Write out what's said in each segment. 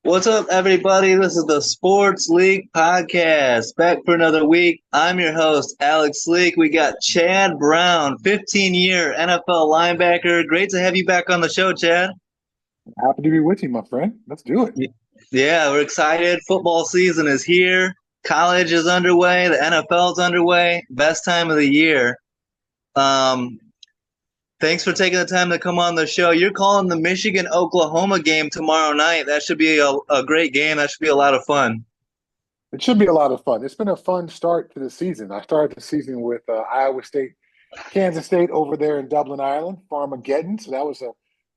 What's up, everybody? This is the Sports League Podcast. Back for another week. I'm your host, Alex Leak. We got Chad Brown, 15-year NFL linebacker. Great to have you back on the show, Chad. Happy to be with you, my friend. Let's do it. Yeah, we're excited. Football season is here. College is underway. The NFL is underway. Best time of the year. Um, Thanks for taking the time to come on the show. You're calling the Michigan-Oklahoma game tomorrow night. That should be a great game. That should be a lot of fun. It should be a lot of fun. It's been a fun start to the season. I started the season with Iowa State, Kansas State over there in Dublin, Ireland, Farmageddon. So that was a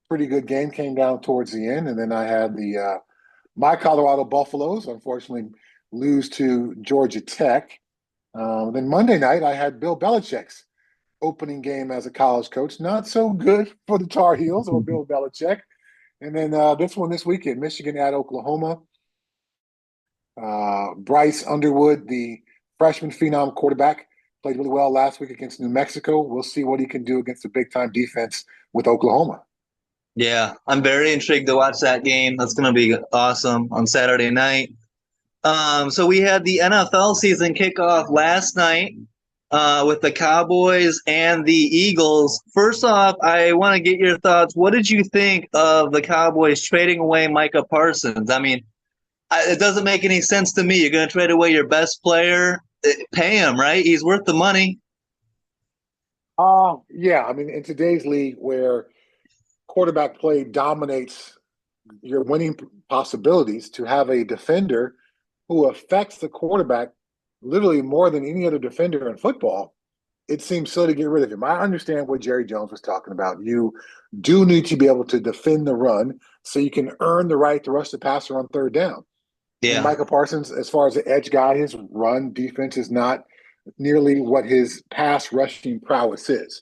pretty good game. Came down towards the end, and then I had the my Colorado Buffaloes, unfortunately, lose to Georgia Tech. Then Monday night, I had Bill Belichick's opening game as a college coach. Not so good for the Tar Heels or Bill Belichick. And then this weekend, Michigan at Oklahoma. Bryce Underwood, the freshman phenom quarterback, played really well last week against New Mexico. We'll see what he can do against the big time defense with Oklahoma. Yeah, I'm very intrigued to watch that game. That's going to be awesome on Saturday night. So we had the NFL season kickoff last night with the Cowboys and the Eagles. First off, I want to get your thoughts. What did you think of the Cowboys trading away Micah Parsons? I mean, it doesn't make any sense to me. You're going to trade away your best player, pay him, right? He's worth the money. Yeah, I mean, in today's league where quarterback play dominates your winning possibilities, to have a defender who affects the quarterback literally more than any other defender in football, it seems silly to get rid of him. I understand what Jerry Jones was talking about. You do need to be able to defend the run so you can earn the right to rush the passer on third down. And Yeah. Micah Parsons, as far as the edge guy, his run defense is not nearly what his pass rushing prowess is.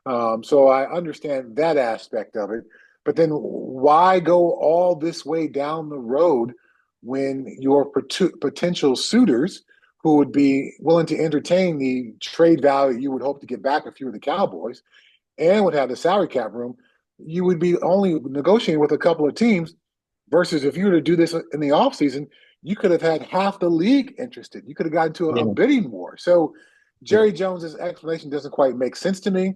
So I understand that aspect of it. But then why go all this way down the road when your potential suitors who would be willing to entertain the trade value you would hope to get back a few of the Cowboys and would have the salary cap room, you would be only negotiating with a couple of teams versus if you were to do this in the offseason, you could have had half the league interested. You could have gotten to a Yeah. bidding war. So Jerry Jones's explanation doesn't quite make sense to me.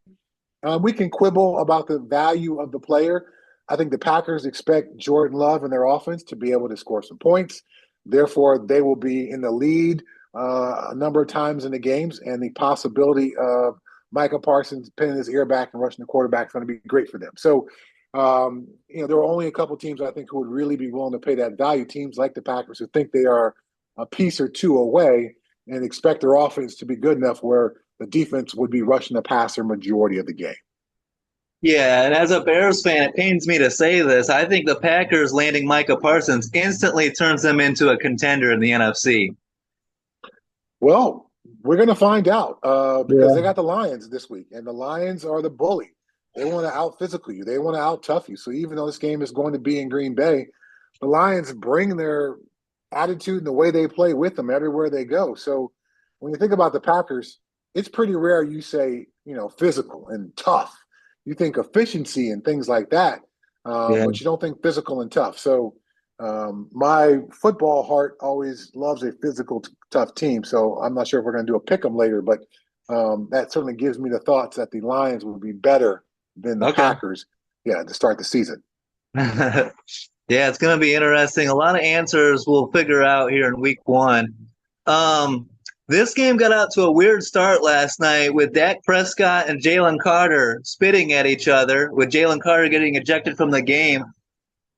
We can quibble about the value of the player. I think the Packers expect Jordan Love and their offense to be able to score some points. Therefore, they will be in the lead a number of times in the games, and the possibility of Micah Parsons pinning his ear back and rushing the quarterback is going to be great for them. So, there are only a couple teams I think who would really be willing to pay that value. Teams like the Packers who think they are a piece or two away and expect their offense to be good enough where the defense would be rushing the passer majority of the game. Yeah, and as a Bears fan, it pains me to say this. I think the Packers landing Micah Parsons instantly turns them into a contender in the NFC. Well, we're going to find out because they Yeah. got the Lions this week, and the Lions are the bully. They want to out physical you. They want to out tough you. So even though this game is going to be in Green Bay, the Lions bring their attitude and the way they play with them everywhere they go. So when you think about the Packers, it's pretty rare you say, physical and tough. You think efficiency and things like that, Yeah. but you don't think physical and tough. So my football heart always loves a physical, tough team. So I'm not sure if we're going to do a pick 'em later, but that certainly gives me the thoughts that the Lions would be better than the Okay. Packers, yeah, to start the season. Yeah, it's going to be interesting. A lot of answers we'll figure out here in week one. Um, this game got out to a weird start last night with Dak Prescott and Jalen Carter spitting at each other, with Jalen Carter getting ejected from the game.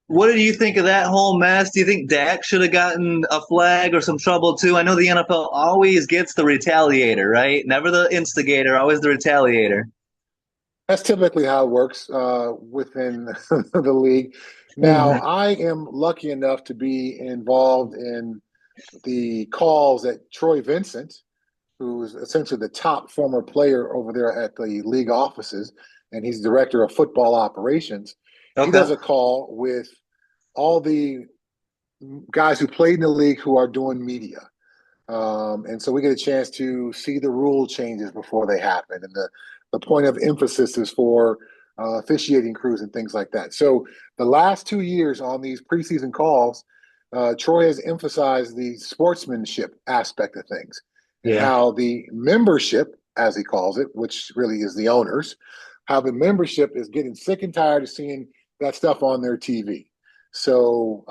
What did you think of that whole mess? Do you think Dak should have gotten a flag or some trouble too? I know the NFL always gets the retaliator, right? Never the instigator, always the retaliator. That's typically how it works within the league. Now, I am lucky enough to be involved in the calls that Troy Vincent, who's essentially the top former player over there at the league offices, and he's director of football operations. He Okay. does a call with all the guys who played in the league who are doing media. And so we get a chance to see the rule changes before they happen. And the point of emphasis is for officiating crews and things like that. So the last 2 years on these preseason calls, Troy has emphasized the sportsmanship aspect of things and Yeah. how the membership, as he calls it, which really is the owners, how the membership is getting sick and tired of seeing that stuff on their TV. So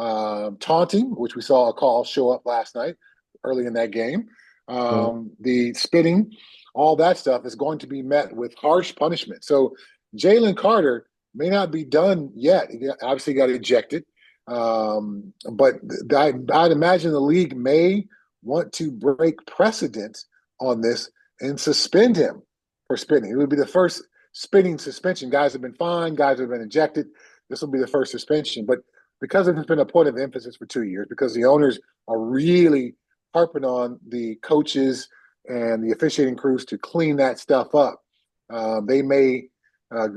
taunting, which we saw a call show up last night early in that game, the spitting, all that stuff is going to be met with harsh punishment. So Jalen Carter may not be done yet. He obviously got ejected. But I'd imagine the league may want to break precedent on this and suspend him for spitting. It would be the first spitting suspension. Guys have been fined, guys have been ejected. This will be the first suspension. But because it's been a point of emphasis for 2 years, because the owners are really harping on the coaches and the officiating crews to clean that stuff up, they may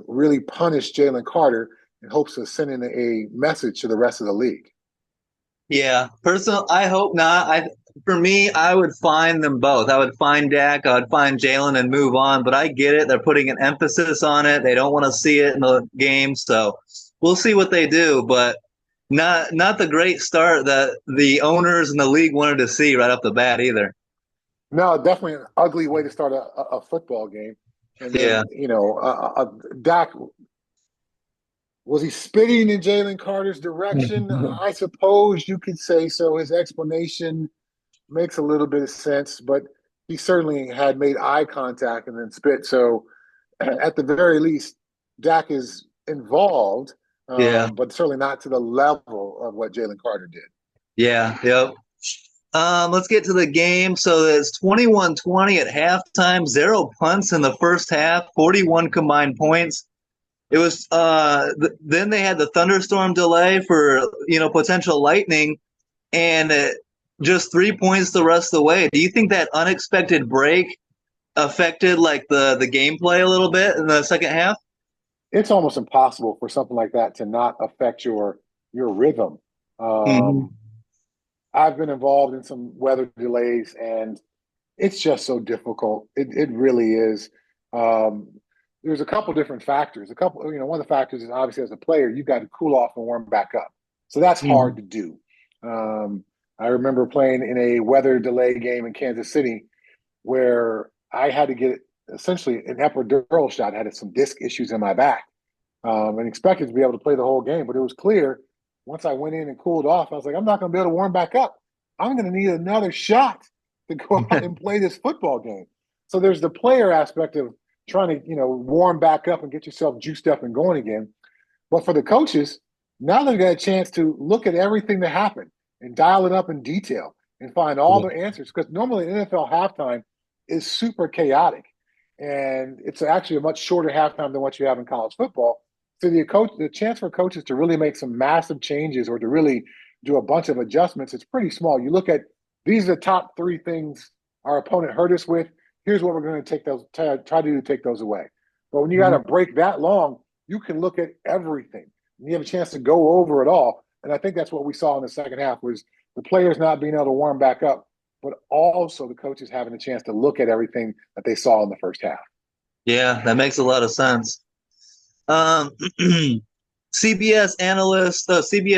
really punish Jalen Carter in hopes of sending a message to the rest of the league. Yeah, personal. I hope not. For me, I would find them both. I would find Dak. I would find Jalen and move on. But I get it. They're putting an emphasis on it. They don't want to see it in the game. So we'll see what they do. But not the great start that the owners and the league wanted to see right off the bat either. No, definitely an ugly way to start a football game. And Yeah. then, Dak, was he spitting in Jalen Carter's direction? I suppose you could say so. His explanation makes a little bit of sense, but he certainly had made eye contact and then spit. So at the very least, Dak is involved, Yeah. but certainly not to the level of what Jalen Carter did. Yeah. Yep. Let's get to the game. So it's 21-20 at halftime, 0 punts in the first half, 41 combined points. It was then they had the thunderstorm delay for potential lightning, and just 3 points the rest of the way. Do you think that unexpected break affected like the gameplay a little bit in the second half? It's almost impossible for something like that to not affect your rhythm. Mm-hmm. I've been involved in some weather delays, and it's just so difficult. It really is. Um, there's a couple different factors. One of the factors is obviously as a player, you've got to cool off and warm back up. So that's hard to do. I remember playing in a weather delay game in Kansas City where I had to get essentially an epidural shot. I had some disc issues in my back and expected to be able to play the whole game. But it was clear once I went in and cooled off, I was like, I'm not going to be able to warm back up. I'm going to need another shot to go out and play this football game. So there's the player aspect of trying to, warm back up and get yourself juiced up and going again. But for the coaches, now they've got a chance to look at everything that happened and dial it up in detail and find all the answers. Because normally NFL halftime is super chaotic. And it's actually a much shorter halftime than what you have in college football. So the chance for coaches to really make some massive changes or to really do a bunch of adjustments, it's pretty small. You look at these are the top three things our opponent hurt us with. Here's what we're going to try to do to take those away. But when you got a break that long, you can look at everything. And you have a chance to go over it all. And I think that's what we saw in the second half was the players not being able to warm back up, but also the coaches having a chance to look at everything that they saw in the first half. Yeah, that makes a lot of sense. CBS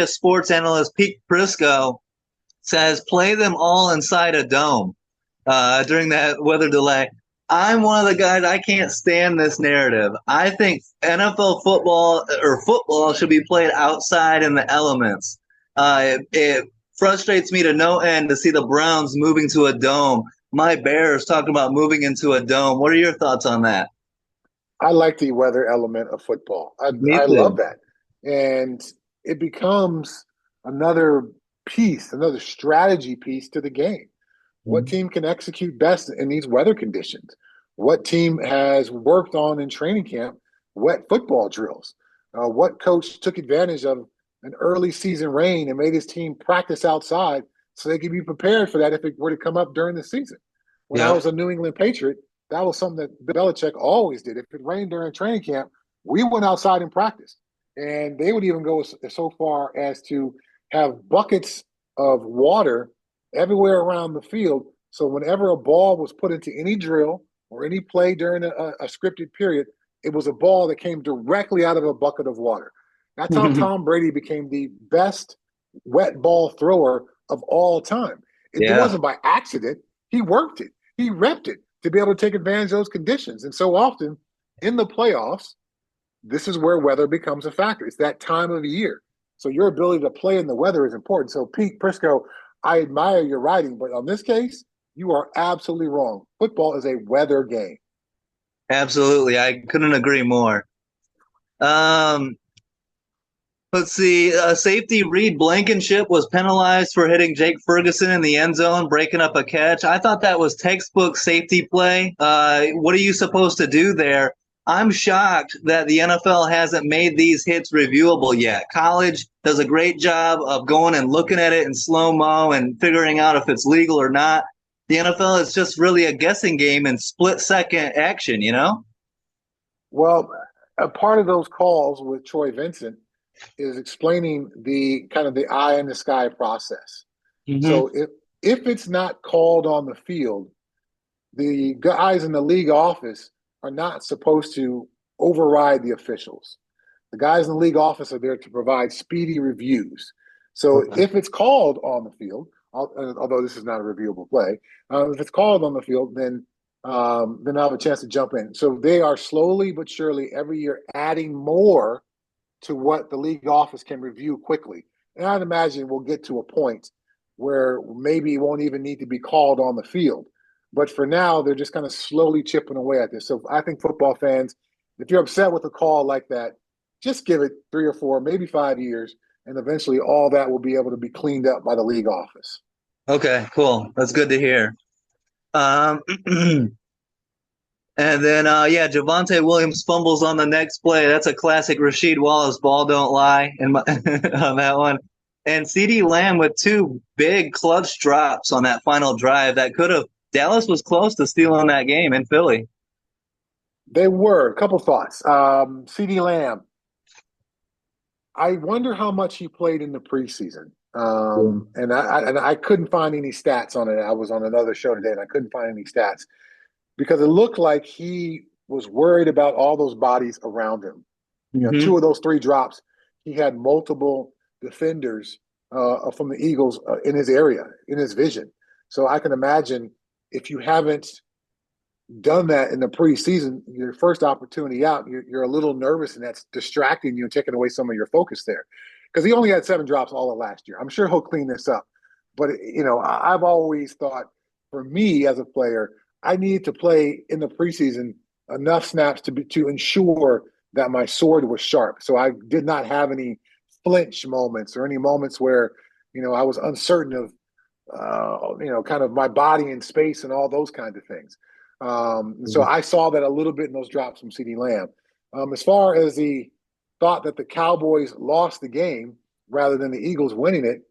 sports analyst Pete Prisco says play them all inside a dome during that weather delay. I'm one of the guys, I can't stand this narrative. I think NFL football should be played outside in the elements. It frustrates me to no end to see the Browns moving to a dome. My Bears talking about moving into a dome. What are your thoughts on that? I like the weather element of football. I love that. And it becomes another piece, another strategy piece to the game. What team can execute best in these weather conditions? What team has worked on in training camp wet football drills? What coach took advantage of an early season rain and made his team practice outside so they could be prepared for that if it were to come up during the season? When I was a New England Patriot, that was something that Belichick always did. If it rained during training camp, we went outside and practiced. And they would even go so far as to have buckets of water everywhere around the field. So whenever a ball was put into any drill or any play during a scripted period, it was a ball that came directly out of a bucket of water. That's how Tom Brady became the best wet ball thrower of all time. It Yeah. wasn't by accident. He worked it. He repped it to be able to take advantage of those conditions. And so often in the playoffs, this is where weather becomes a factor. It's that time of the year. So your ability to play in the weather is important. So Pete Prisco, I admire your writing, but on this case, you are absolutely wrong. Football is a weather game. Absolutely. I couldn't agree more. Um, let's see. Safety Reed Blankenship was penalized for hitting Jake Ferguson in the end zone, breaking up a catch. I thought that was textbook safety play. What are you supposed to do there? I'm shocked that the NFL hasn't made these hits reviewable yet. College does a great job of going and looking at it in slow mo and figuring out if it's legal or not. The NFL is just really a guessing game and split second action, you know? Well, a part of those calls with Troy Vincent is explaining the kind of the eye in the sky process. Mm-hmm. So if it's not called on the field, the guys in the league office are not supposed to override the officials. The guys in the league office are there to provide speedy reviews. So Okay. if it's called on the field, although this is not a reviewable play, if it's called on the field, then I'll have a chance to jump in. So they are slowly but surely every year adding more to what the league office can review quickly. And I'd imagine we'll get to a point where maybe it won't even need to be called on the field. But for now, they're just kind of slowly chipping away at this. So I think football fans, if you're upset with a call like that, just give it 3 or 4, maybe 5 years, and eventually all that will be able to be cleaned up by the league office. Okay, cool. That's good to hear. Um, And then, yeah, Javonte Williams fumbles on the next play. That's a classic Rasheed Wallace ball don't lie in my, on that one. And CD Lamb with two big clutch drops on that final drive that could have Dallas was close to stealing that game in Philly. They were. A couple thoughts. CD Lamb, I wonder how much he played in the preseason. And I couldn't find any stats on it. I was on another show today and I couldn't find any stats because it looked like he was worried about all those bodies around him. You know, Mm-hmm. 2 of those 3 drops, he had multiple defenders from the Eagles in his area, in his vision. So I can imagine if you haven't done that in the preseason, your first opportunity out, you're a little nervous, and that's distracting you and taking away some of your focus there. Because he only had 7 drops all of last year. I'm sure he'll clean this up. But, you know, I've always thought for me as a player, I needed to play in the preseason enough snaps to ensure that my sword was sharp. So I did not have any flinch moments or any moments where, you know, I was uncertain of, you know, kind of my body in space and all those kinds of things. So I saw that a little bit in those drops from CD Lamb. As far as the thought that the Cowboys lost the game rather than the Eagles winning it,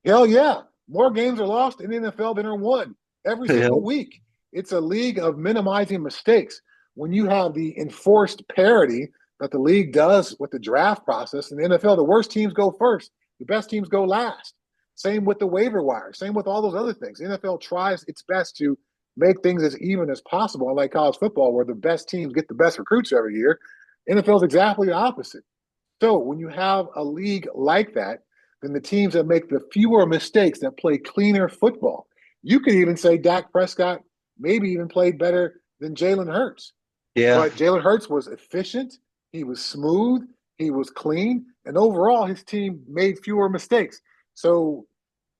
hell yeah. More games are lost in the NFL than are won every Yeah. single week. It's a league of minimizing mistakes. When you have the enforced parity that the league does with the draft process in the NFL, the worst teams go first, the best teams go last. Same with the waiver wire, same with all those other things. The NFL tries its best to make things as even as possible, unlike college football, where the best teams get the best recruits every year. NFL is exactly the opposite. So when you have a league like that, then the teams that make the fewer mistakes that play cleaner football. You could even say Dak Prescott maybe even played better than Jalen Hurts. Yeah. But Jalen Hurts was efficient, he was smooth, he was clean, and overall his team made fewer mistakes. So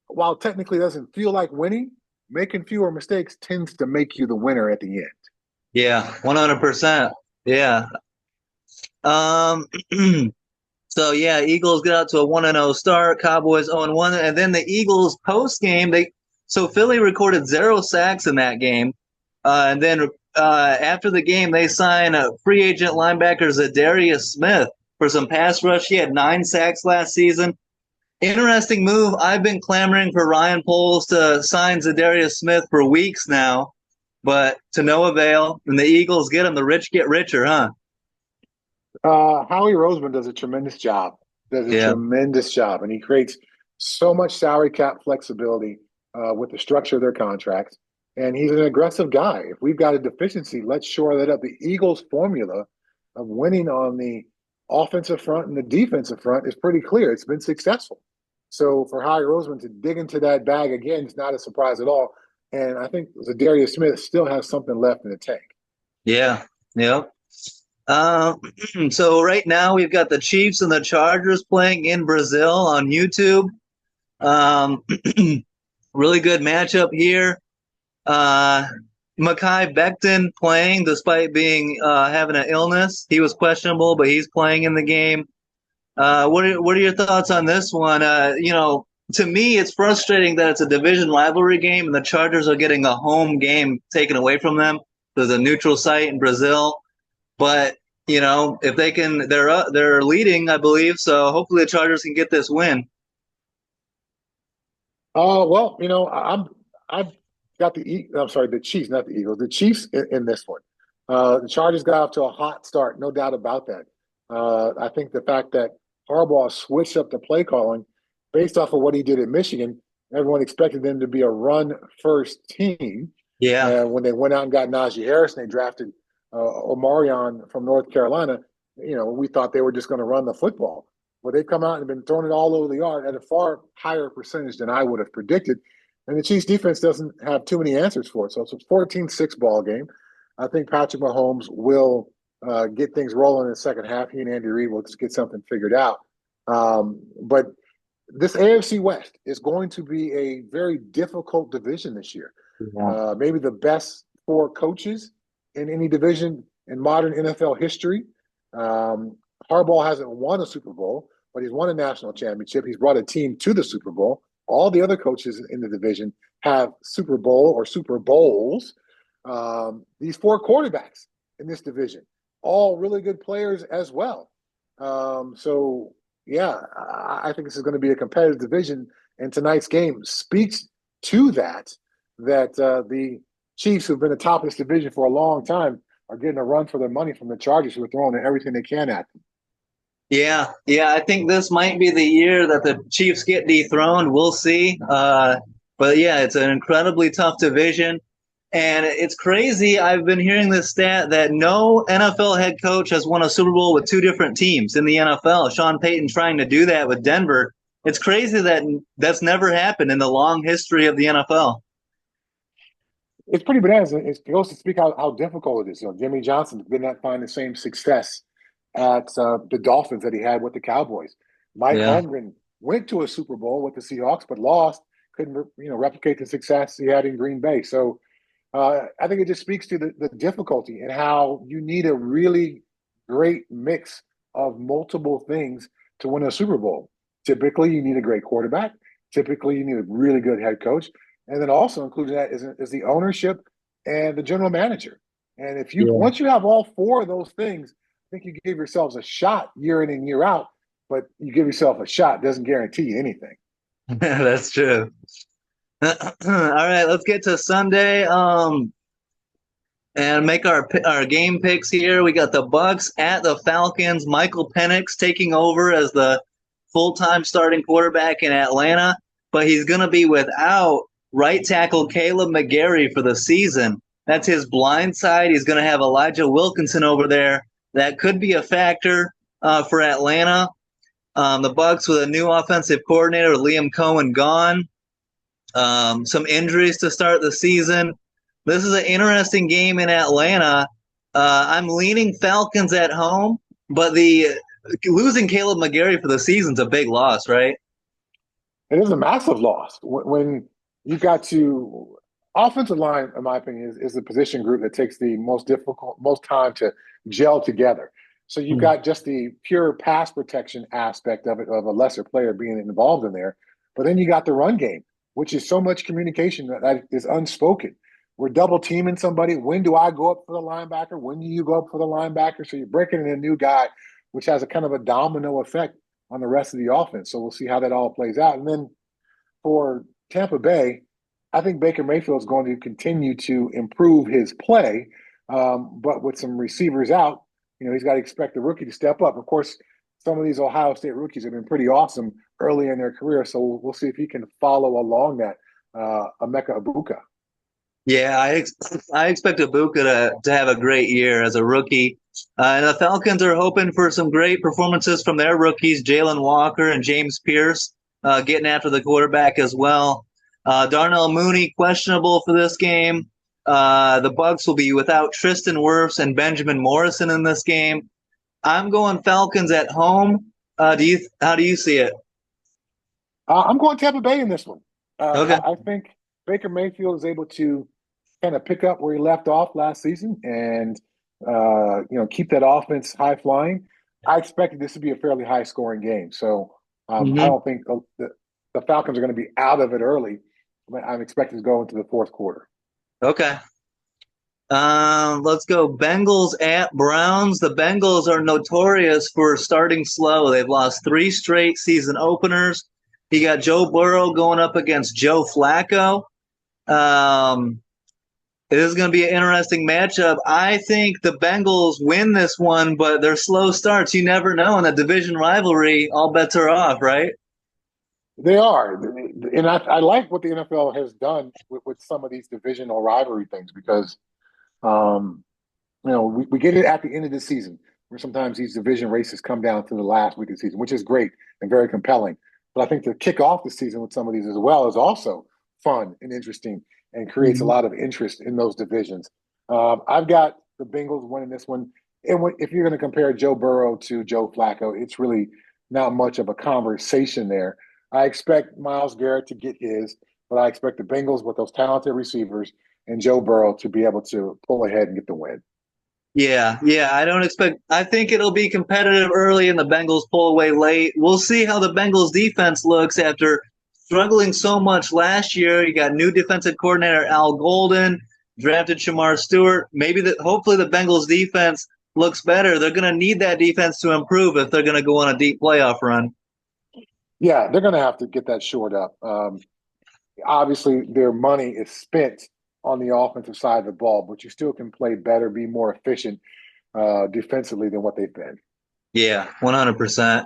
while technically it doesn't feel like winning, making fewer mistakes tends to make you the winner at the end. Yeah. 100%. Yeah. Um, so yeah, Eagles get out to a 1-0 start, Cowboys 0-1, and then the Eagles post game, so Philly recorded 0 sacks in that game. And then after the game, they sign a free agent linebacker Zadarius Smith for some pass rush. He had 9 sacks last season. Interesting move. I've been clamoring for Ryan Poles to sign Zadarius Smith for weeks now, but to no avail. And the Eagles get him. The rich get richer, huh? Howie Roseman does a tremendous job. Yeah. And he creates so much salary cap flexibility with the structure of their contracts. And he's an aggressive guy. If we've got a deficiency, let's shore that up. The Eagles' formula of winning on the offensive front and the defensive front is pretty clear. It's been successful. So for Howie Roseman to dig into that bag again is not a surprise at all. And I think Zadarius Smith still has something left in the tank. Yeah. Yep. Um, so right now we've got the Chiefs and the Chargers playing in Brazil on YouTube. Um, really good matchup here. Mekhi Becton playing despite being having an illness. He was questionable, but he's playing in the game. What are your thoughts on this one? To me, it's frustrating that it's a division rivalry game and the Chargers are getting a home game taken away from them. There's a neutral site in Brazil, but if they can, they're leading, I believe. So hopefully the Chargers can get this win. Well, I've got the Chiefs, not the Eagles. The Chiefs in this one. The Chargers got off to a hot start, no doubt about that. I think the fact that Harbaugh switched up the play calling based off of what he did at Michigan, everyone expected them to be a run first team. Yeah. And when they went out and got Najee Harris and they drafted Omarion from North Carolina, we thought they were just going to run the football. But they've come out and been throwing it all over the yard at a far higher percentage than I would have predicted. And the Chiefs defense doesn't have too many answers for it. So it's a 14-6 ball game. I think Patrick Mahomes will get things rolling in the second half. He and Andy Reid will just get something figured out. But this AFC West is going to be a very difficult division this year. Yeah. Maybe the best four coaches in any division in modern NFL history. Harbaugh hasn't won a Super Bowl, but he's won a national championship. He's brought a team to the Super Bowl. All the other coaches in the division have Super Bowl or Super Bowls. These four quarterbacks in this division, all really good players as well. So, yeah, I think this is going to be a competitive division. And tonight's game speaks to that the Chiefs, who've been atop this division for a long time, are getting a run for their money from the Chargers, who are throwing everything they can at them. Yeah, I think this might be the year that the Chiefs get dethroned. We'll see. But yeah, it's an incredibly tough division. And it's crazy. I've been hearing this stat that no NFL head coach has won a Super Bowl with two different teams in the NFL. Sean Payton trying to do that with Denver. It's crazy that that's never happened in the long history of the NFL. It's pretty bananas. It goes to speak how difficult it is. Jimmy Johnson did not find the same success at the Dolphins that he had with the Cowboys. Mike Holmgren went to a Super Bowl with the Seahawks, but lost. Couldn't replicate the success he had in Green Bay. So I think it just speaks to the difficulty and how you need a really great mix of multiple things to win a Super Bowl. Typically, you need a great quarterback. Typically, you need a really good head coach. And then also including that is the ownership and the general manager. And if once you have all four of those things, I think you give yourselves a shot year in and year out. But you give yourself a shot doesn't guarantee you anything. That's true. All right, let's get to Sunday. And make our game picks here. We got the Bucks at the Falcons. Michael Penix taking over as the full-time starting quarterback in Atlanta, but he's going to be without right tackle Caleb McGarry for the season. That's his blind side. He's going to have Elijah Wilkinson over there. That could be a factor for Atlanta. The Bucks with a new offensive coordinator, Liam Cohen, gone. Some injuries to start the season. This is an interesting game in Atlanta. I'm leaning Falcons at home, but losing Caleb McGarry for the season's a big loss, right? It is a massive loss. When you got to offensive line, in my opinion, is the position group that takes the most time to gel together. So you've got just the pure pass protection aspect of it, of a lesser player being involved in there. But then you got the run game, which is so much communication that is unspoken. We're double teaming somebody. When do I go up for the linebacker? When do you go up for the linebacker? So you're breaking in a new guy, which has a kind of a domino effect on the rest of the offense. So we'll see how that all plays out. And then for Tampa Bay, I think Baker Mayfield is going to continue to improve his play, but with some receivers out, he's got to expect the rookie to step up. Of course, some of these Ohio State rookies have been pretty awesome early in their career, so we'll see if he can follow along that. Emeka Egbuka. Yeah, I expect Egbuka to have a great year as a rookie. And the Falcons are hoping for some great performances from their rookies, Jalen Walker and James Pierce. getting after the quarterback as well. Darnell Mooney questionable for this game. The Bucs will be without Tristan Wirfs and Benjamin Morrison in this game. I'm going Falcons at home. How do you see it? I'm going Tampa Bay in this one. Okay. I think Baker Mayfield is able to kind of pick up where he left off last season and keep that offense high flying. I expected this to be a fairly high scoring game, so I Mm-hmm. don't think the Falcons are going to be out of it early. I'm expecting to go into the fourth quarter. Okay. Let's go Bengals at Browns. The Bengals are notorious for starting slow. They've lost 3 straight season openers. You got Joe Burrow going up against Joe Flacco. Um, it is going to be an interesting matchup. I think the Bengals win this one, but they're slow starts. You never know. In a division rivalry, all bets are off, right? They are, and I like what the NFL has done with some of these divisional rivalry things because um, we get it at the end of the season where sometimes these division races come down to the last week of the season, which is great and very compelling. But I think to kick off the season with some of these as well is also fun and interesting and creates a Mm-hmm. lot of interest in those divisions. I've got the Bengals winning this one. And if you're going to compare Joe Burrow to Joe Flacco, it's really not much of a conversation there. I expect Myles Garrett to get his, but I expect the Bengals with those talented receivers and Joe Burrow to be able to pull ahead and get the win. Yeah. I don't expect. I think it'll be competitive early, and the Bengals pull away late. We'll see how the Bengals defense looks after struggling so much last year. You got new defensive coordinator Al Golden, drafted Shamar Stewart. Hopefully, the Bengals defense looks better. They're going to need that defense to improve if they're going to go on a deep playoff run. Yeah, they're going to have to get that shored up. Obviously, their money is spent on the offensive side of the ball, but you still can play better, be more efficient defensively than what they've been. Yeah, 100%.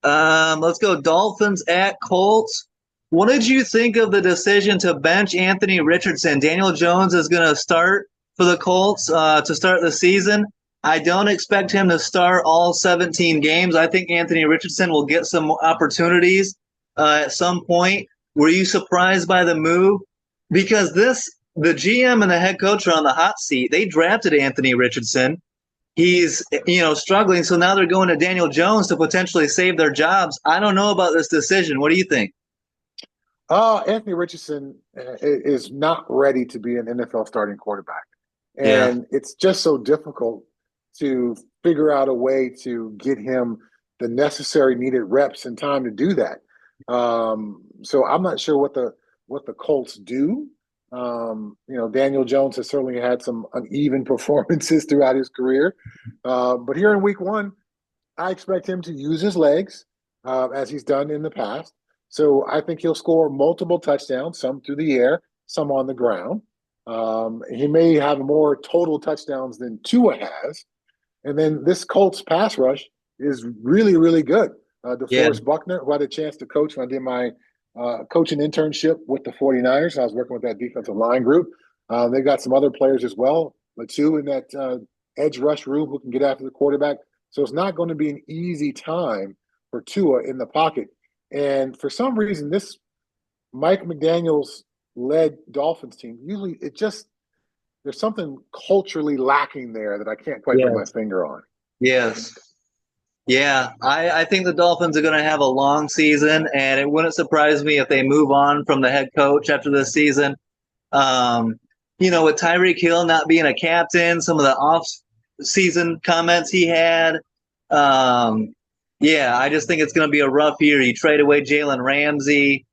Let's go Dolphins at Colts. What did you think of the decision to bench Anthony Richardson? Daniel Jones is going to start for the Colts to start the season. I don't expect him to start all 17 games. I think Anthony Richardson will get some opportunities at some point. Were you surprised by the move? Because the GM and the head coach are on the hot seat. They drafted Anthony Richardson. He's struggling, so now they're going to Daniel Jones to potentially save their jobs. I don't know about this decision. What do you think? Anthony Richardson is not ready to be an NFL starting quarterback. Yeah. And it's just so difficult to figure out a way to get him the necessary needed reps and time to do that. So I'm not sure what the Colts do. Daniel Jones has certainly had some uneven performances throughout his career. But here in week one, I expect him to use his legs as he's done in the past. So I think he'll score multiple touchdowns, some through the air, some on the ground. He may have more total touchdowns than Tua has. And then this Colts pass rush is really, really good. Yeah. DeForest Buckner, who I had a chance to coach when I did my coaching internship with the 49ers. I was working with that defensive line group. They got some other players as well, but two in that edge rush room who can get after the quarterback. So it's not going to be an easy time for Tua in the pocket. And for some reason, this Mike McDaniels led Dolphins team, usually there's something culturally lacking there that I can't quite put my Yes. finger on. Yes. Yeah. I think the Dolphins are going to have a long season, and it wouldn't surprise me if they move on from the head coach after this season. Um, with Tyreek Hill not being a captain, some of the off-season comments he had. Um, yeah, I just think it's going to be a rough year. You trade away Jalen Ramsey,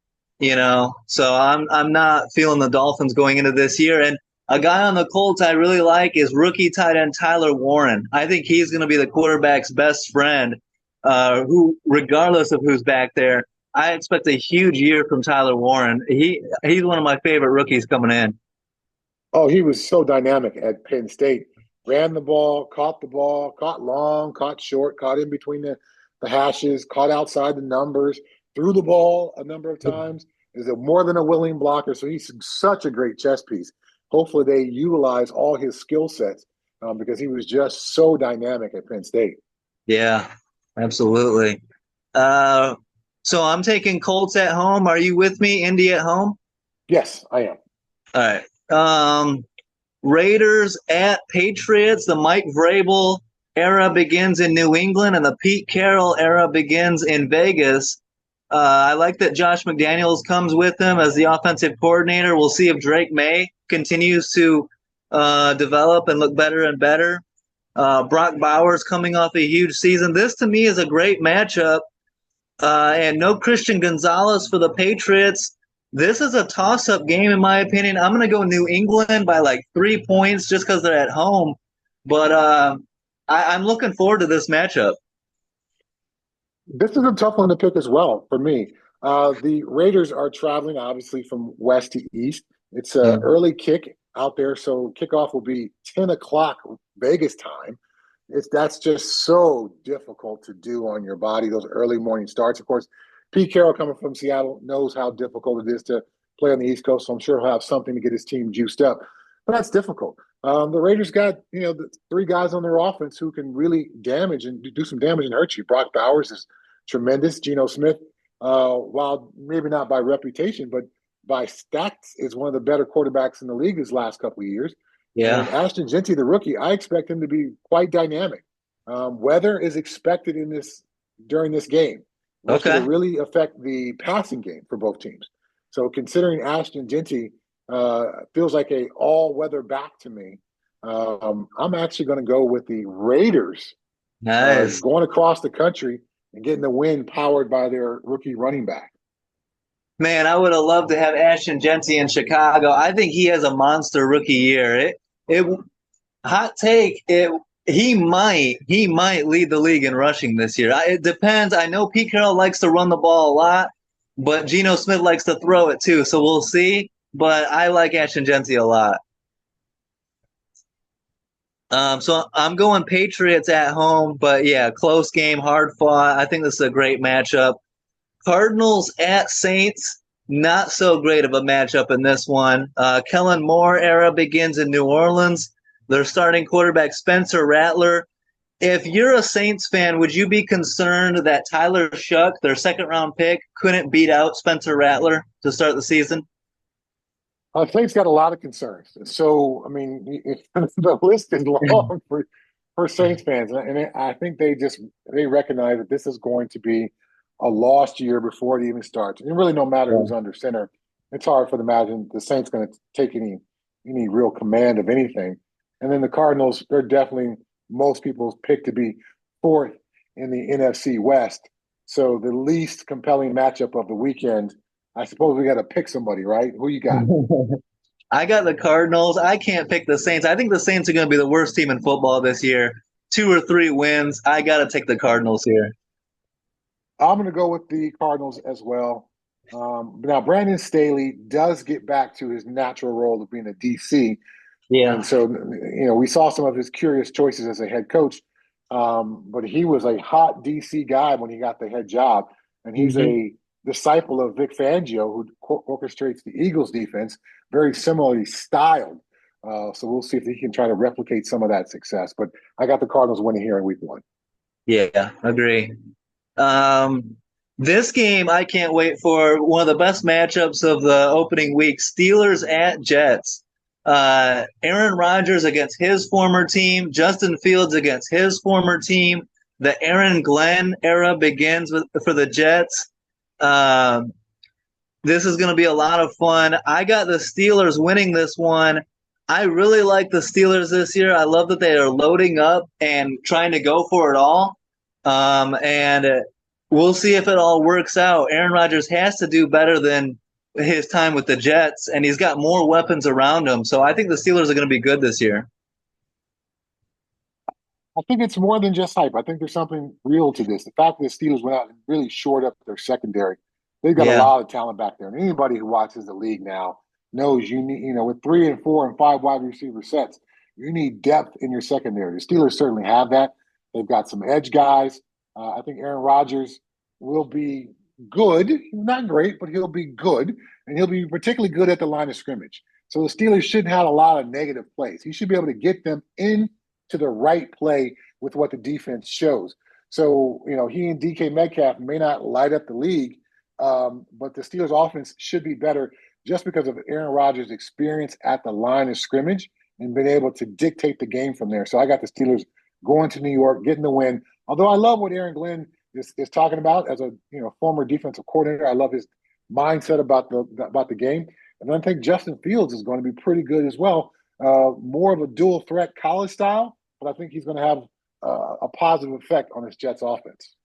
so I'm not feeling the Dolphins going into this year. And a guy on the Colts I really like is rookie tight end Tyler Warren. I think he's going to be the quarterback's best friend, who, regardless of who's back there, I expect a huge year from Tyler Warren. He's one of my favorite rookies coming in. Oh, he was so dynamic at Penn State. Ran the ball, caught long, caught short, caught in between the hashes, caught outside the numbers, threw the ball a number of times. Is more than a willing blocker. So he's such a great chess piece. Hopefully they utilize all his skill sets because he was just so dynamic at Penn State. Yeah, absolutely. Uh, So I'm taking Colts at home. Are you with me? Indy at home? Yes, I am. All right. Raiders at Patriots. The Mike Vrabel era begins in New England, and the Pete Carroll era begins in Vegas. I like that Josh McDaniels comes with him as the offensive coordinator. We'll see if Drake May continues to develop and look better and better. Brock Bowers coming off a huge season. This to me is a great matchup. And no Christian Gonzalez for the Patriots. This is a toss-up game, in my opinion. I'm going to go New England by like 3 points just because they're at home. But I'm looking forward to this matchup. This is a tough one to pick as well for me. The Raiders are traveling obviously from west to east. It's an early kick out there, so kickoff will be 10 o'clock Vegas time. That's just so difficult to do on your body, those early morning starts. Of course, Pete Carroll coming from Seattle knows how difficult it is to play on the East Coast, so I'm sure he'll have something to get his team juiced up. But that's difficult. The Raiders got the three guys on their offense who can really damage and do some damage and hurt you. Brock Bowers is tremendous. Geno Smith, while maybe not by reputation, but by stats, is one of the better quarterbacks in the league these last couple of years. And Yeah. Ashton Jeanty, the rookie, I expect him to be quite dynamic. Weather is expected during this game, which will Okay. really affect the passing game for both teams. So considering Ashton Jeanty feels like a all-weather back to me, I'm actually going to go with the Raiders Nice. going across the country and getting the win powered by their rookie running back. Man, I would have loved to have Ashton Jeanty in Chicago. I think he has a monster rookie year. It hot take. He might lead the league in rushing this year. It depends. I know Pete Carroll likes to run the ball a lot, but Geno Smith likes to throw it too. So we'll see. But I like Ashton Jeanty a lot. So I'm going Patriots at home, but yeah, close game, hard fought. I think this is a great matchup. Cardinals at Saints, not so great of a matchup in this one. Kellen Moore era begins in New Orleans. Their starting quarterback, Spencer Rattler. If you're a Saints fan, would you be concerned that Tyler Shuck, their second round pick, couldn't beat out Spencer Rattler to start the season? Saints got a lot of concerns. So, I mean, the list is long for Saints fans, and I think they recognize that this is going to be a lost year before it even starts. And really, no matter who's under center, it's hard for them to imagine the Saints going to take any real command of anything. And then the Cardinals, they're definitely most people's pick to be fourth in the NFC West. So the least compelling matchup of the weekend. I suppose we got to pick somebody, right? Who you got? I got the Cardinals. I can't pick the Saints. I think the Saints are going to be the worst team in football this year. 2 or 3 wins. I got to take the Cardinals here. I'm going to go with the Cardinals as well. Now, Brandon Staley does get back to his natural role of being a DC. And Yeah. so, we saw some of his curious choices as a head coach. But he was a hot DC guy when he got the head job. And he's Mm-hmm. a disciple of Vic Fangio, who orchestrates the Eagles defense, very similarly styled. So we'll see if he can try to replicate some of that success. But I got the Cardinals winning here in week one. Yeah, agree. Um, this game I can't wait for. One of the best matchups of the opening week: Steelers at Jets. Aaron Rodgers against his former team, Justin Fields against his former team. The Aaron Glenn era begins for the Jets. Um, this is going to be a lot of fun. I got the Steelers winning this one. I really like the Steelers this year. I love that they are loading up and trying to go for it all. And we'll see if it all works out. Aaron Rodgers has to do better than his time with the Jets, and he's got more weapons around him. So I think the Steelers are going to be good this year. I think it's more than just hype. I think there's something real to this. The fact that the Steelers went out and really shored up their secondary, they've got a Yeah. lot of talent back there. And anybody who watches the league now knows you need, with 3 and 4 and 5 wide receiver sets, you need depth in your secondary. The Steelers certainly have that. They've got some edge guys. I think Aaron Rodgers will be good, not great, but he'll be good, and he'll be particularly good at the line of scrimmage. So the Steelers shouldn't have a lot of negative plays. He should be able to get them in to the right play with what the defense shows. So, he and DK Metcalf may not light up the league, but the Steelers offense should be better just because of Aaron Rodgers' experience at the line of scrimmage and being able to dictate the game from there. So I got the Steelers going to New York, getting the win. Although I love what Aaron Glenn is talking about as a former defensive coordinator. I love his mindset about the game. And I think Justin Fields is going to be pretty good as well. More of a dual threat college style, but I think he's going to have a positive effect on his Jets offense.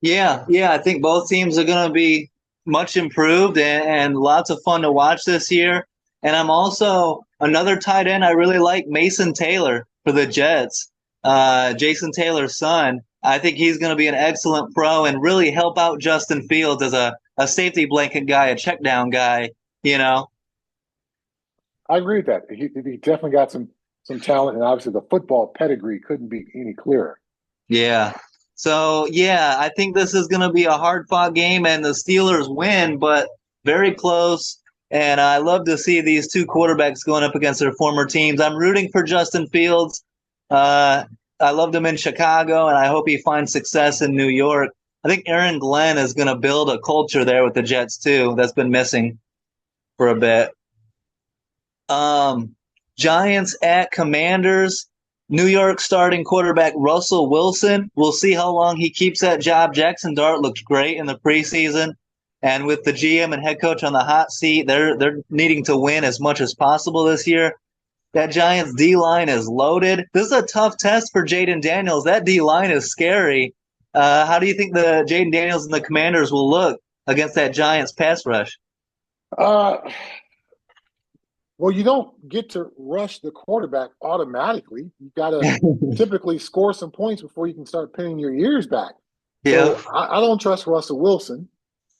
Yeah, I think both teams are going to be much improved and lots of fun to watch this year. And I'm also another tight end I really like, Mason Taylor for the Jets, Jason Taylor's son. I think he's going to be an excellent pro and really help out Justin Fields as a safety blanket guy, a check down guy, I agree with that. He definitely got some talent, and obviously the football pedigree couldn't be any clearer. Yeah. So, I think this is going to be a hard-fought game, and the Steelers win, but very close. And I love to see these two quarterbacks going up against their former teams. I'm rooting for Justin Fields. I loved him in Chicago, and I hope he finds success in New York. I think Aaron Glenn is going to build a culture there with the Jets, too. That's been missing for a bit. Giants at Commanders. New York starting quarterback Russell Wilson. We'll see how long he keeps that job. Jackson Dart looked great in the preseason. And with the GM and head coach on the hot seat, they're needing to win as much as possible this year. That Giants D-line is loaded. This is a tough test for Jayden Daniels. That D-line is scary. How do you think the Jayden Daniels and the Commanders will look against that Giants pass rush? Well, you don't get to rush the quarterback automatically. You got to typically score some points before you can start pinning your ears back. Yeah. So I don't trust Russell Wilson.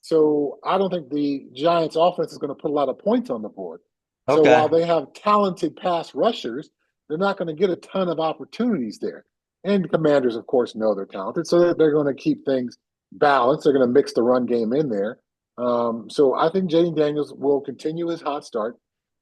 So I don't think the Giants offense is going to put a lot of points on the board. So while they have talented pass rushers, they're not going to get a ton of opportunities there. And the Commanders, of course, know they're talented. So they're going to keep things balanced. They're going to mix the run game in there. So I think Jayden Daniels will continue his hot start.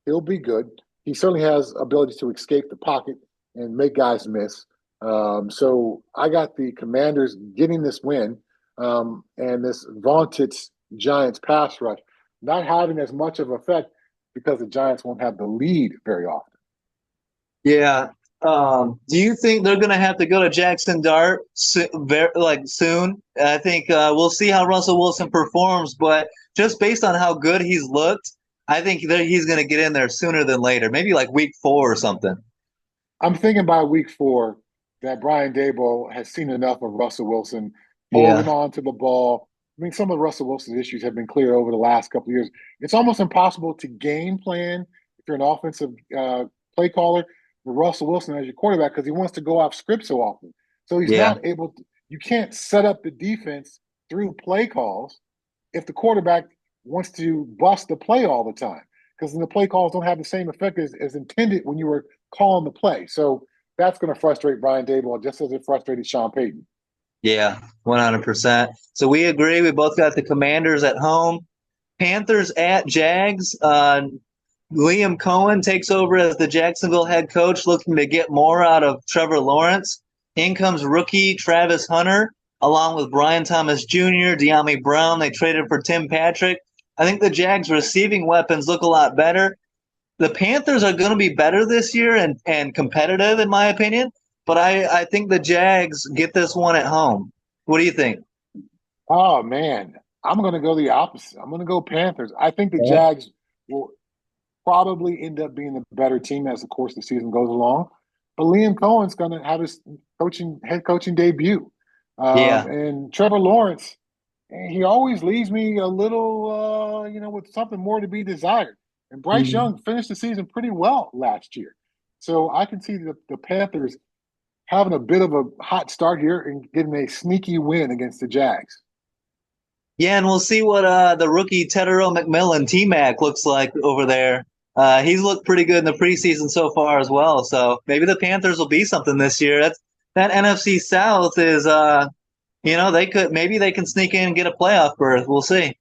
He'll be good. He certainly has ability to escape the pocket and make guys miss. So I got the Commanders getting this win, and this vaunted Giants pass rush not having as much of an effect because the Giants won't have the lead very often. Yeah. Do you think they're going to have to go to Jackson Dart soon? I think we'll see how Russell Wilson performs, but just based on how good he's looked, I think he's going to get in there sooner than later, maybe like week 4 or something. I'm thinking by week 4 that Brian Daboll has seen enough of Russell Wilson holding on to the ball. I mean, some of Russell Wilson's issues have been clear over the last couple of years. It's almost impossible to game plan if you're an offensive play caller with Russell Wilson as your quarterback because he wants to go off script so often. So he's not able to – you can't set up the defense through play calls if the quarterback – wants to bust the play all the time because then the play calls don't have the same effect as intended when you were calling the play. So that's going to frustrate Brian Daboll just as it frustrated Sean Payton. Yeah, 100%. So we agree. We both got the Commanders at home. Panthers at Jags. Liam Cohen takes over as the Jacksonville head coach, looking to get more out of Trevor Lawrence. In comes rookie Travis Hunter, along with Brian Thomas Jr., De'Ami Brown. They traded for Tim Patrick. I think the Jags' receiving weapons look a lot better. The Panthers are going to be better this year and competitive, in my opinion. But I think the Jags get this one at home. What do you think? Oh, man. I'm going to go the opposite. I'm going to go Panthers. I think the Jags will probably end up being the better team as the course of the season goes along. But Liam Cohen's going to have his head coaching debut. And Trevor Lawrence, he always leaves me a little, with something more to be desired. And Bryce Young finished the season pretty well last year. So I can see the Panthers having a bit of a hot start here and getting a sneaky win against the Jags. Yeah, and we'll see what the rookie Tetairoa McMillan, T-Mac, looks like over there. He's looked pretty good in the preseason so far as well. So maybe the Panthers will be something this year. That NFC South is they can sneak in and get a playoff berth. We'll see.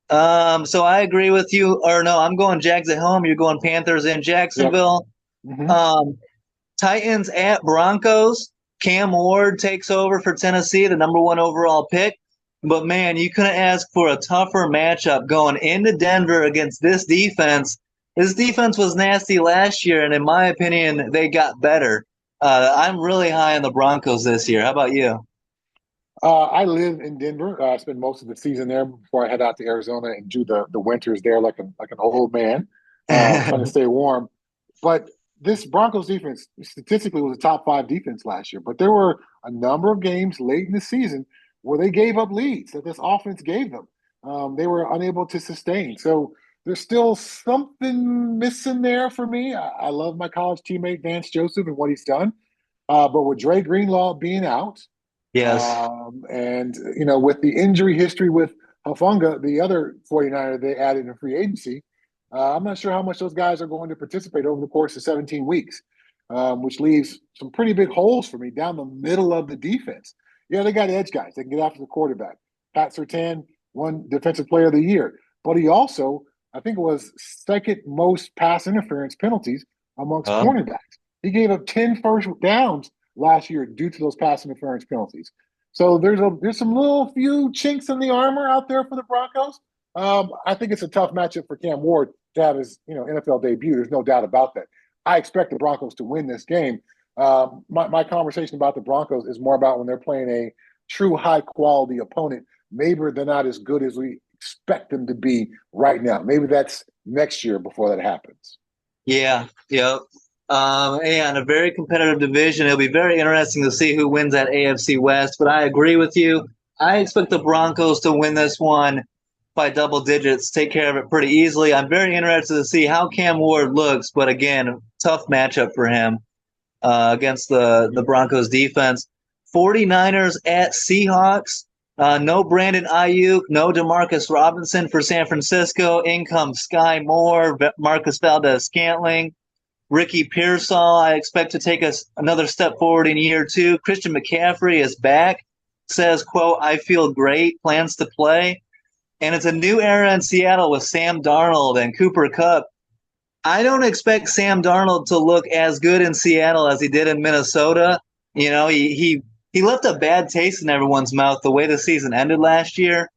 So I agree with you. Or no, I'm going Jags at home. You're going Panthers in Jacksonville. Titans at Broncos. Cam Ward takes over for Tennessee, the number one overall pick. But man, you couldn't ask for a tougher matchup going into Denver against this defense. This defense was nasty last year, and in my opinion, they got better. I'm really high on the Broncos this year. How about you? I live in Denver. I spent most of the season there before I head out to Arizona and do the winters there like an old man, trying to stay warm. But this Broncos defense statistically was a top five defense last year. But there were a number of games late in the season where they gave up leads that this offense gave them. They were unable to sustain. So there's still something missing there for me. I love my college teammate Vance Joseph and what he's done. But with Dre Greenlaw being out, Yes. and with the injury history with Hufanga, the other 49er they added in free agency, I'm not sure how much those guys are going to participate over the course of 17 weeks, which leaves some pretty big holes for me down the middle of the defense. Yeah, they got edge guys. They can get after the quarterback. Pat Surtain won Defensive Player of the Year, but he also, I think it was second most pass interference penalties amongst cornerbacks. He gave up 10 first downs last year due to those pass interference penalties. So there's some little few chinks in the armor out there for the Broncos. I think it's a tough matchup for Cam Ward to have his NFL debut. There's no doubt about that. I expect the Broncos to win this game. My conversation about the Broncos is more about when they're playing a true high quality opponent. Maybe they're not as good as we expect them to be right now. Maybe that's next year before that happens. Yeah. Yep. And a very competitive division. It'll be very interesting to see who wins that AFC West. But I agree with you. I expect the Broncos to win this one by double digits, take care of it pretty easily. I'm very interested to see how Cam Ward looks. But again, tough matchup for him against the Broncos defense. 49ers at Seahawks. No Brandon Ayuk, no Demarcus Robinson for San Francisco. In comes Sky Moore, Marcus Valdez-Scantling. Ricky Pearsall, I expect to take us another step forward in year two. Christian McCaffrey is back, says, quote, I feel great, plans to play. And it's a new era in Seattle with Sam Darnold and Cooper Kupp. I don't expect Sam Darnold to look as good in Seattle as he did in Minnesota. He left a bad taste in everyone's mouth the way the season ended last year.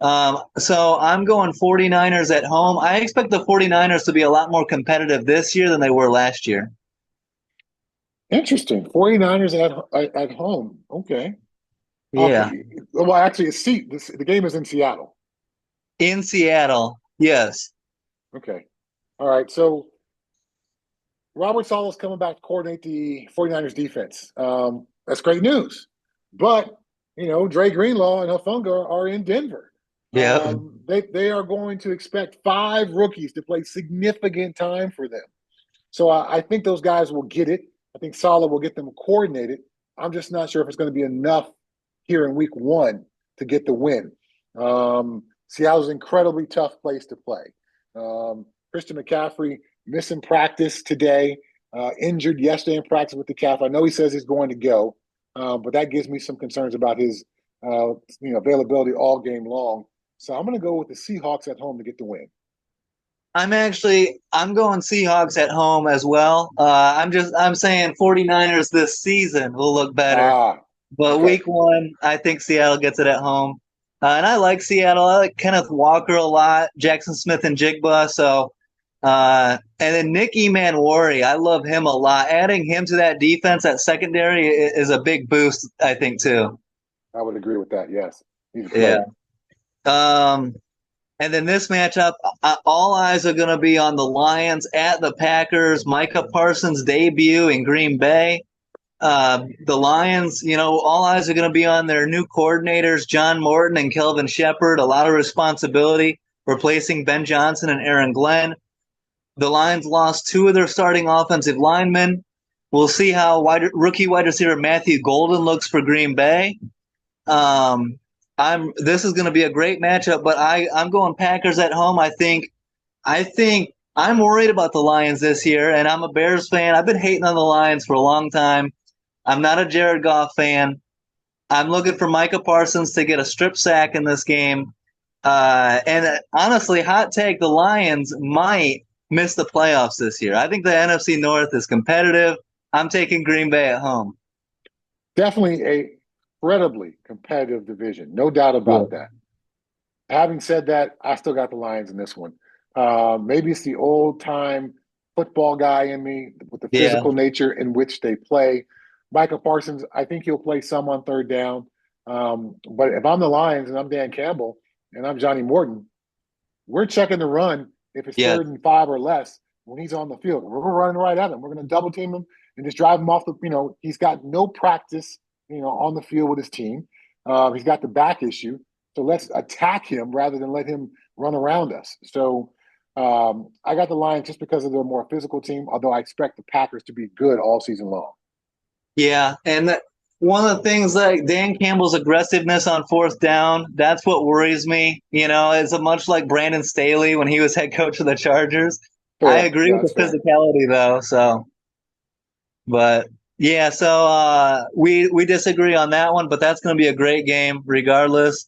So I'm going 49ers at home. I expect the 49ers to be a lot more competitive this year than they were last year. Interesting. 49ers at home. Okay. Yeah. Okay. Well, actually, the game is in Seattle. In Seattle, yes. Okay. All right. So Robert Saleh's coming back to coordinate the 49ers defense. That's great news. But, Dre Greenlaw and Hufanga are in Denver. Yeah. They are going to expect 5 rookies to play significant time for them. So I think those guys will get it. I think Saleh will get them coordinated. I'm just not sure if it's going to be enough here in week 1 to get the win. Seattle's an incredibly tough place to play. Christian McCaffrey missing practice today, injured yesterday in practice with the calf. I know he says he's going to go, but that gives me some concerns about his availability all game long. So I'm going to go with the Seahawks at home to get the win. I'm going Seahawks at home as well. I'm saying 49ers this season will look better. But okay. Week 1, I think Seattle gets it at home. And I like Seattle. I like Kenneth Walker a lot, Jackson Smith and Jigba. So, and then Nick Emmanwori, I love him a lot. Adding him to that defense, that secondary, is a big boost, I think, too. I would agree with that. Yes. Yeah. And then this matchup, all eyes are going to be on the Lions at the Packers. Micah Parsons' debut in Green Bay. The Lions, all eyes are going to be on their new coordinators, John Morton and Kelvin Shepard. A lot of responsibility replacing Ben Johnson and Aaron Glenn. The Lions lost 2 of their starting offensive linemen. We'll see how rookie wide receiver Matthew Golden looks for Green Bay. This is going to be a great matchup, but I'm going Packers at home. I think I'm worried about the Lions this year, and I'm a Bears fan. I've been hating on the Lions for a long time. I'm not a Jared Goff fan. I'm looking for Micah Parsons to get a strip sack in this game. And honestly, hot take, the Lions might miss the playoffs this year. I think the NFC North is competitive. I'm taking Green Bay at home. Definitely a incredibly competitive division, no doubt Yeah. about that. Having said that, I still got the Lions in this one. Maybe it's the old time football guy in me with the Yeah. physical nature in which they play. Michael Parsons, I think he'll play some on third down. But if I'm the Lions and I'm Dan Campbell and I'm Johnny Morton, we're checking the run if it's Yeah. 3rd and 5 or less when he's on the field. We're running right at him. We're going to double team him and just drive him off the, he's got no practice, on the field with his team. He's got the back issue. So let's attack him rather than let him run around us. So I got the Lions just because of their more physical team, although I expect the Packers to be good all season long. Yeah. And one of the things like Dan Campbell's aggressiveness on fourth down, that's what worries me. It's much like Brandon Staley when he was head coach of the Chargers. I Fair. agree Yeah, with that's the fair. physicality though. So, but yeah, so we disagree on that one, but that's going to be a great game regardless.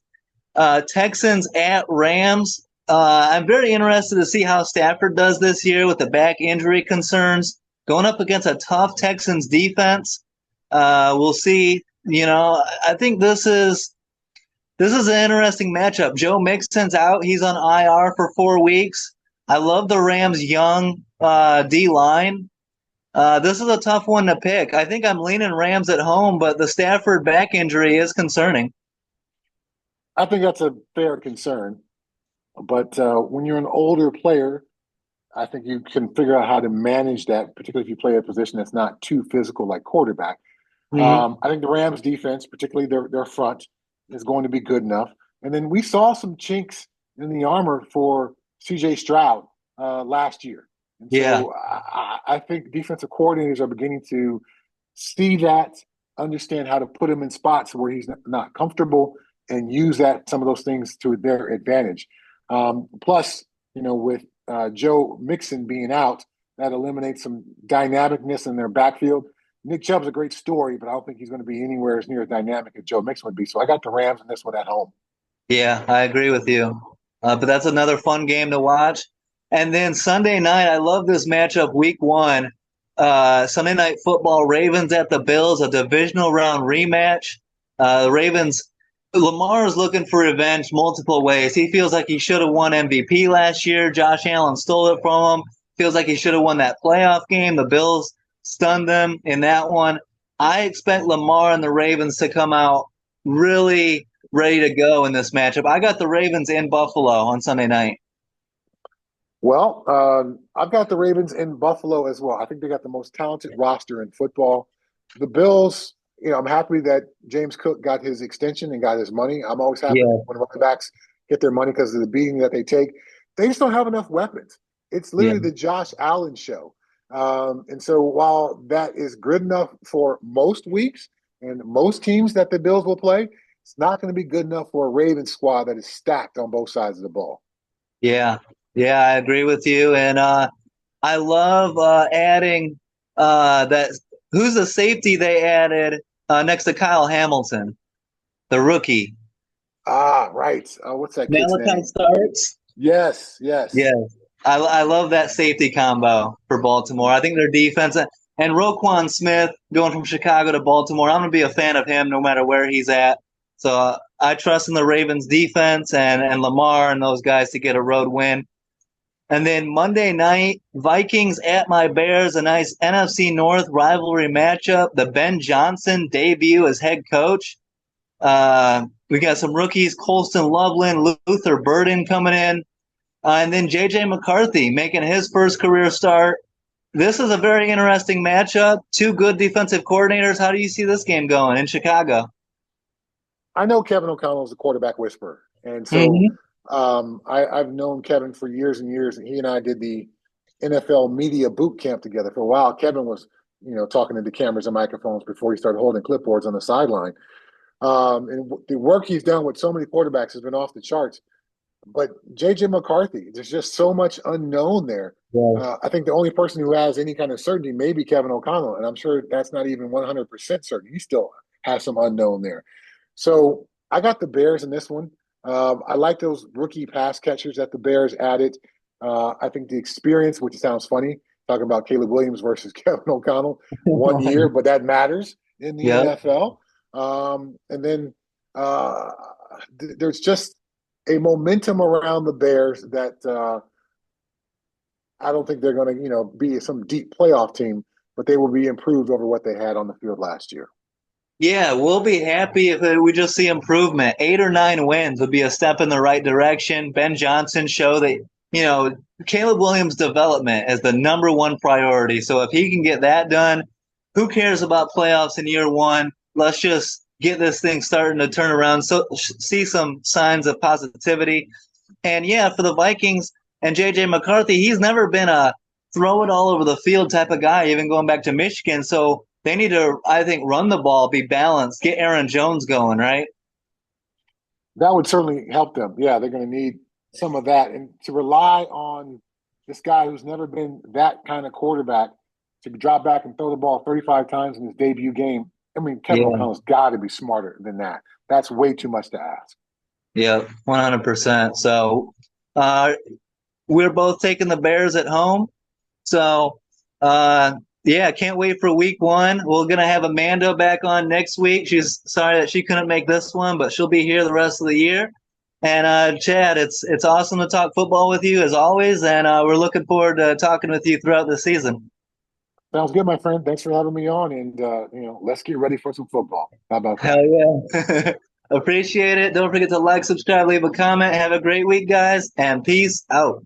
Texans at Rams. I'm very interested to see how Stafford does this year with the back injury concerns. Going up against a tough Texans defense. We'll see. I think this is an interesting matchup. Joe Mixon's out. He's on IR for 4 weeks. I love the Rams' young D line. This is a tough one to pick. I think I'm leaning Rams at home, but the Stafford back injury is concerning. I think that's a fair concern. But when you're an older player, I think you can figure out how to manage that, particularly if you play a position that's not too physical like quarterback. Mhm. I think the Rams defense, particularly their front, is going to be good enough. And then we saw some chinks in the armor for CJ Stroud last year. And Yeah. so I think defensive coordinators are beginning to see that, understand how to put him in spots where he's not comfortable and use some of those things to their advantage. Plus, with Joe Mixon being out, that eliminates some dynamicness in their backfield. Nick Chubb's a great story, but I don't think he's going to be anywhere as near as dynamic as Joe Mixon would be. So I got the Rams in this one at home. Yeah, I agree with you. But that's another fun game to watch. And then Sunday night, I love this matchup, week one. Sunday night football, Ravens at the Bills, a divisional round rematch. The Ravens, Lamar is looking for revenge multiple ways. He feels like he should have won MVP last year. Josh Allen stole it from him. Feels like he should have won that playoff game. The Bills stunned them in that one. I expect Lamar and the Ravens to come out really ready to go in this matchup. I got the Ravens in Buffalo on Sunday night. Well, I've got the Ravens in Buffalo as well. I think they got the most talented roster in football. The Bills, I'm happy that James Cook got his extension and got his money. I'm always happy Yeah, when running backs get their money because of the beating that they take. They just don't have enough weapons. It's yeah, literally the Josh Allen show. And so while that is good enough for most weeks and most teams that the Bills will play, it's not going to be good enough for a Ravens squad that is stacked on both sides of the ball. yeah, yeah. I agree with you, and I love adding that. Who's the safety they added next to Kyle Hamilton, the rookie? Ah, right. What's that kid's Malachi name? Starks. Yes, yes. Yeah, I love that safety combo for Baltimore. I think their defense and Roquan Smith going from Chicago to Baltimore. I'm going to be a fan of him no matter where he's at. So I trust in the Ravens defense and Lamar and those guys to get a road win. And then Monday night, Vikings at my Bears, a nice NFC North rivalry matchup. The Ben Johnson debut as head coach. We got some rookies, Colston Loveland, Luther Burden coming in. And then J.J. McCarthy making his first career start. This is a very interesting matchup. Two good defensive coordinators. How do you see this game going in Chicago? I know Kevin O'Connell is a quarterback whisperer. And so Mm-hmm. I've known Kevin for years and years, and he and I did the NFL media boot camp together for a while. Kevin was, talking to the cameras and microphones before he started holding clipboards on the sideline. And the work he's done with so many quarterbacks has been off the charts. But JJ McCarthy, there's just so much unknown there. Yeah. I think the only person who has any kind of certainty may be Kevin O'Connell, and I'm sure that's not even 100% certain. He still has some unknown there. So I got the Bears in this one. I like those rookie pass catchers that the Bears added. I think the experience, which sounds funny, talking about Caleb Williams versus Kevin O'Connell, 1 year, but that matters in the Yep. NFL. And then there's just a momentum around the Bears that I don't think they're going to, be some deep playoff team, but they will be improved over what they had on the field last year. Yeah, we'll be happy if we just see improvement. 8 or 9 wins would be a step in the right direction. Ben Johnson show that, Caleb Williams' development is the number one priority. So if he can get that done, who cares about playoffs in year one? Let's just get this thing starting to turn around. So see some signs of positivity. And yeah, for the Vikings and JJ McCarthy, he's never been a throw it all over the field type of guy, even going back to Michigan. So they need to, I think, run the ball, be balanced, get Aaron Jones going, right? That would certainly help them. Yeah, they're going to need some of that. And to rely on this guy who's never been that kind of quarterback to drop back and throw the ball 35 times in his debut game. I mean, Kevin Yeah. O'Connell's got to be smarter than that. That's way too much to ask. Yeah, 100%. So uh, we're both taking the Bears at home. So yeah, can't wait for week one. We're gonna have Amanda back on next week. She's sorry that she couldn't make this one, but she'll be here the rest of the year. And Chad, it's awesome to talk football with you as always, and we're looking forward to talking with you throughout the season. Sounds good, my friend. Thanks for having me on. And, let's get ready for some football. How about that? Hell yeah. Appreciate it. Don't forget to like, subscribe, leave a comment. Have a great week, guys, and peace out.